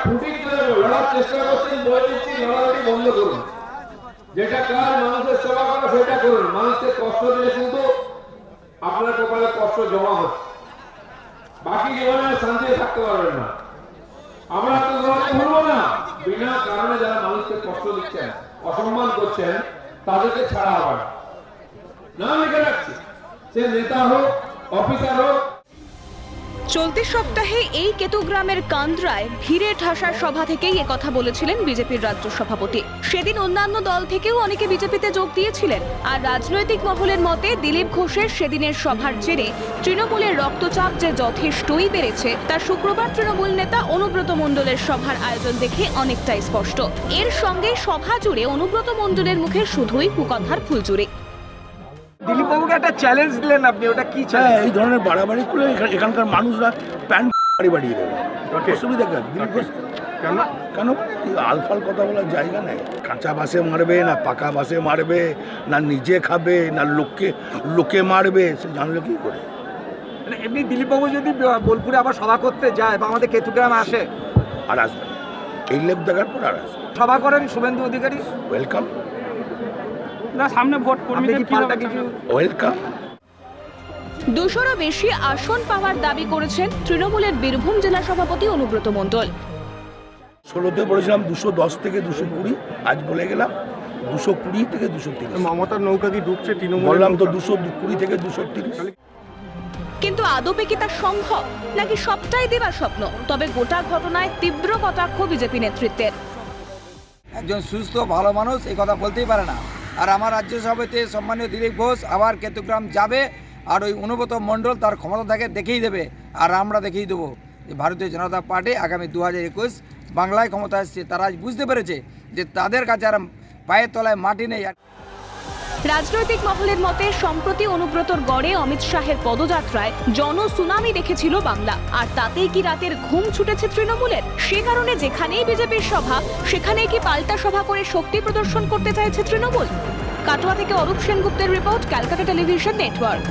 Footing করে লড়ার চেষ্টা করছেন, বলে দিচ্ছি লড়াই বন্ধ করুন। যেটা কাজ মানুষের সেবা করা সেটা করুন। মানুষকে কষ্ট দিলে কিন্তু আপনার কপালে কষ্ট জমা হচ্ছে, বাকি জীবনে শান্তি থাকতে পারবেন না। আমরা তো লড়াই ভুলবো না। বিনা কারণে যারা মানুষকে কষ্ট দিচ্ছেন, অসম্মান করছেন, তাদেরকে ছাড়া হবে না। লিখে রাখছি, সে নেতা হোক, অফিসার হোক। চলতি সপ্তাহে এই কেতুগ্রামের কান্দ্রায় ভিড়ে ঠাসার সভা থেকেই একথা বলেছিলেন বিজেপির রাজ্য সভাপতি। সেদিন অন্যান্য দল থেকেও অনেকে বিজেপিতে যোগ দিয়েছিলেন। আর রাজনৈতিক মহলের মতে দিলীপ ঘোষের সেদিনের সভার জেরে তৃণমূলের রক্তচাপ যে যথেষ্টই বেড়েছে তা শুক্রবার তৃণমূল নেতা অনুব্রত মণ্ডলের সভার আয়োজন দেখে অনেকটাই স্পষ্ট। এর সঙ্গে সভা জুড়ে অনুব্রত মণ্ডলের মুখে শুধুই কুকথার ফুলচুরি। দিলীপ বাবুকে একটা চ্যালেঞ্জ দিলেন আপনি, ওটা কি হ্যাঁ, এই ধরনের বাড়াবাড়ি করলে এখানকার মানুষরা প্যান্ট বাড়িয়ে দেবে। অসুবিধা কেন? দিলীপ ঘোষ কেন কেন আলফাল কথা বলার জায়গা নেই। কাঁচা বাসে মারবে না পাকা বাসে মারবে, না নিজে খাবে না লোকে মারবে, সে জানলে কি করে? মানে এমনি দিলীপ বাবু যদি বোলপুরে আবার সভা করতে যায় বা আমাদের কেতুগ্রামে আসে, আর আসবে না। এই লেপ দেখার পর আর আসবে। সভা করেন শুভেন্দু অধিকারী, ওয়েলকাম। না সামনে ভোট কর্মীদের পাল্টা কিছু ওয়েলকাম। 200-রও বেশি আসন পাওয়ার দাবি করেছেন তৃণমূলের বীরভূম জেলা সভাপতি অনুব্রত মণ্ডল। 16তে বলেছিলাম 210 থেকে 220, আজ বলে গেলাম 220 থেকে 230। মমতার নৌকা কি ঢুকছে তৃণমূল? বললাম তো 220 থেকে 230। কিন্তু আদপে কি তা সম্ভব, নাকি সবটাই দেবার স্বপ্ন? তবে গোটা ঘটনায় তীব্র কটাক্ষ বিজেপি নেতৃত্বের। একজন সুস্থ ভালো মানুষ এই কথা বলতেই পারে না। আর আমার রাজ্য সভাপতি সম্মানীয় দিলীপ ঘোষ আবার কেতুগ্রাম যাবে, আর ওই অনুব্রত মণ্ডল তার ক্ষমতা থাকে দেখিয়ে দেবে, আর আমরা দেখিয়ে দেবো যে ভারতীয় জনতা পার্টি আগামী 2021 বাংলায় ক্ষমতা আসছে। তারা আজ বুঝতে পেরেছে যে তাদের কাছে আর পায়ের তলায় মাটি নেই। রাজনৈতিক মহলের মতে সম্প্রতি অনুব্রতর গড়ে অমিত শাহের পদযাত্রায় জনসুনামি দেখেছিল বাংলা, আর তাতেই কি রাতের ঘুম ছুটেছে তৃণমূলের? সে কারণে যেখানেই বিজেপির সভা সেখানেই কি পাল্টা সভা করে শক্তি প্রদর্শন করতে চাইছে তৃণমূল? কাটোয়া থেকে অরূপ সেনগুপ্তের রিপোর্ট, ক্যালকাটা টেলিভিশন নেটওয়ার্ক।